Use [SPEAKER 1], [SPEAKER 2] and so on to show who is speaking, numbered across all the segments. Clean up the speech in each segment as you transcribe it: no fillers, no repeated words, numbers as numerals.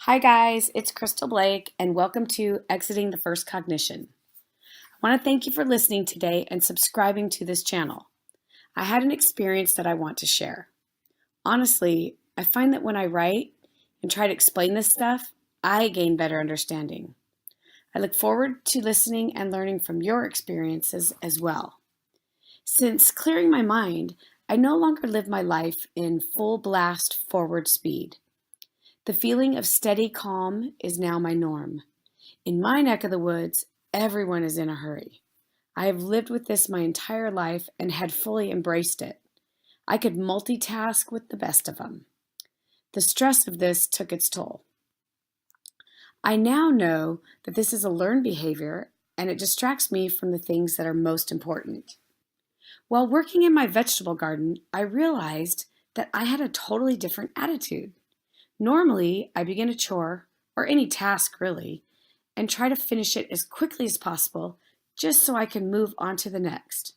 [SPEAKER 1] Hi guys, it's Crystal Blake and welcome to Exiting the First Cognition. I want to thank you for listening today and subscribing to this channel. I had an experience that I want to share. Honestly, I find that when I write and try to explain this stuff, I gain better understanding. I look forward to listening and learning from your experiences as well. Since clearing my mind, I no longer live my life in full blast forward speed. The feeling of steady calm is now my norm. In my neck of the woods, everyone is in a hurry. I have lived with this my entire life and had fully embraced it. I could multitask with the best of them. The stress of this took its toll. I now know that this is a learned behavior and it distracts me from the things that are most important. While working in my vegetable garden, I realized that I had a totally different attitude. Normally, I begin a chore, or any task really, and try to finish it as quickly as possible just so I can move on to the next.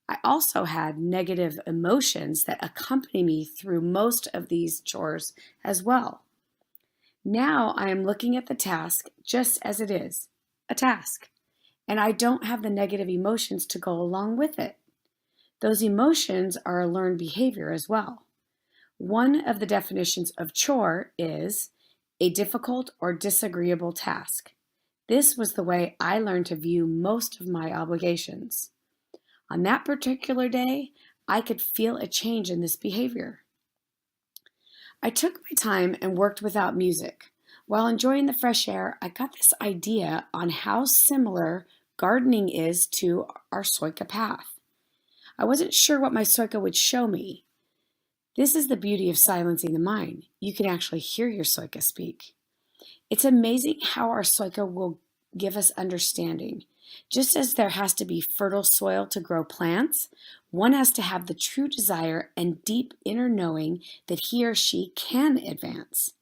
[SPEAKER 1] I also had negative emotions that accompany me through most of these chores as well. Now I am looking at the task just as it is, a task, and I don't have the negative emotions to go along with it. Those emotions are a learned behavior as well. One of the definitions of chore is a difficult or disagreeable task. This was the way I learned to view most of my obligations. On that particular day, I could feel a change in this behavior. I took my time and worked without music. While enjoying the fresh air, I got this idea on how similar gardening is to our PSOYCA path. I wasn't sure what my PSOYCA would show me. This is the beauty of silencing the mind. You can actually hear your PSOYCA speak. It's amazing how our PSOYCA will give us understanding. Just as there has to be fertile soil to grow plants, one has to have the true desire and deep inner knowing that he or she can advance.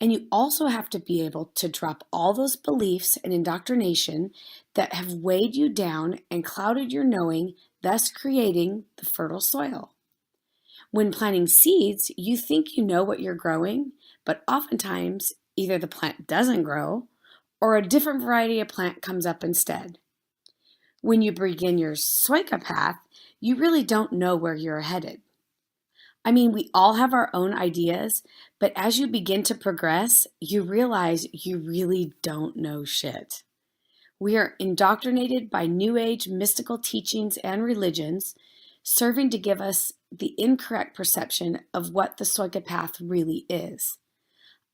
[SPEAKER 1] And you also have to be able to drop all those beliefs and indoctrination that have weighed you down and clouded your knowing, thus creating the fertile soil. When planting seeds, you think you know what you're growing, but oftentimes either the plant doesn't grow or a different variety of plant comes up instead. When you begin your PSOYCA path, you really don't know where you're headed. I mean, we all have our own ideas, but as you begin to progress, you realize you really don't know shit. We are indoctrinated by New Age mystical teachings and religions, serving to give us the incorrect perception of what the PSOYCA path really is.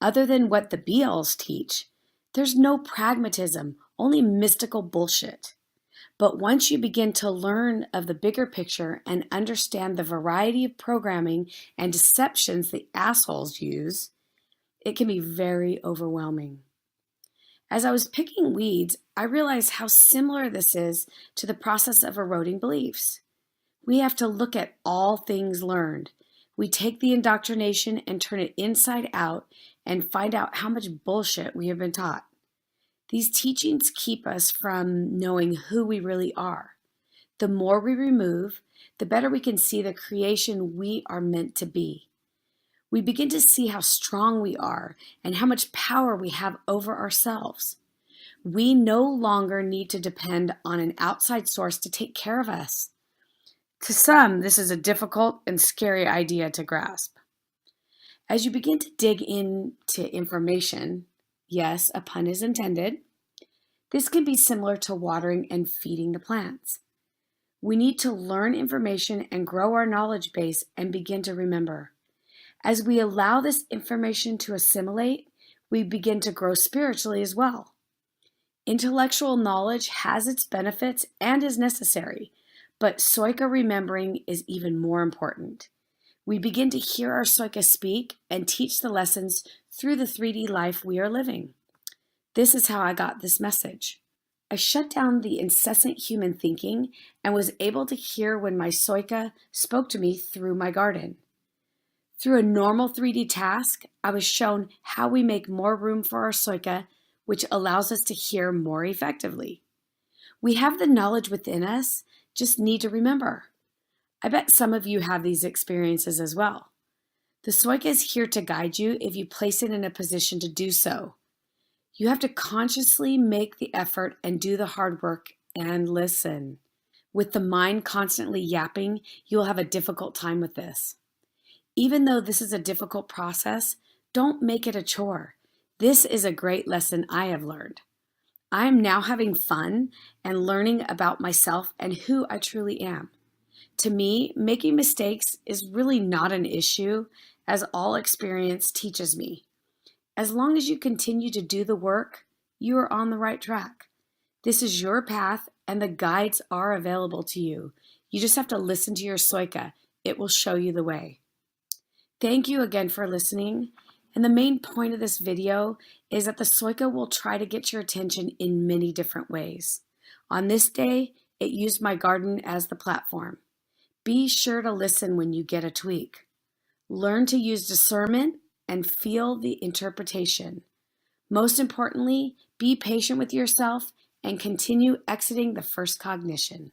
[SPEAKER 1] Other than what the BLs teach, there's no pragmatism, only mystical bullshit. But once you begin to learn of the bigger picture and understand the variety of programming and deceptions the assholes use, it can be very overwhelming. As I was picking weeds, I realized how similar this is to the process of eroding beliefs. We have to look at all things learned. We take the indoctrination and turn it inside out and find out how much bullshit we have been taught. These teachings keep us from knowing who we really are. The more we remove, the better we can see the creation we are meant to be. We begin to see how strong we are and how much power we have over ourselves. We no longer need to depend on an outside source to take care of us. To some, this is a difficult and scary idea to grasp. As you begin to dig into information, yes, a pun is intended, this can be similar to watering and feeding the plants. We need to learn information and grow our knowledge base and begin to remember. As we allow this information to assimilate, we begin to grow spiritually as well. Intellectual knowledge has its benefits and is necessary, but PSOYCA remembering is even more important. We begin to hear our PSOYCA speak and teach the lessons through the 3D life we are living. This is how I got this message. I shut down the incessant human thinking and was able to hear when my PSOYCA spoke to me through my garden. Through a normal 3D task, I was shown how we make more room for our PSOYCA, which allows us to hear more effectively. We have the knowledge within us, just need to remember. I bet some of you have these experiences as well. The PSOYCA is here to guide you if you place it in a position to do so. You have to consciously make the effort and do the hard work and listen. With the mind constantly yapping, you will have a difficult time with this. Even though this is a difficult process, don't make it a chore. This is a great lesson I have learned. I am now having fun and learning about myself and who I truly am. To me, making mistakes is really not an issue, as all experience teaches me. As long as you continue to do the work, you are on the right track. This is your path, and the guides are available to you. You just have to listen to your PSOYCA. It will show you the way. Thank you again for listening. And the main point of this video is that the PSOYCA will try to get your attention in many different ways. On this day, it used my garden as the platform. Be sure to listen when you get a tweak. Learn to use discernment and feel the interpretation. Most importantly, be patient with yourself and continue exiting the first cognition.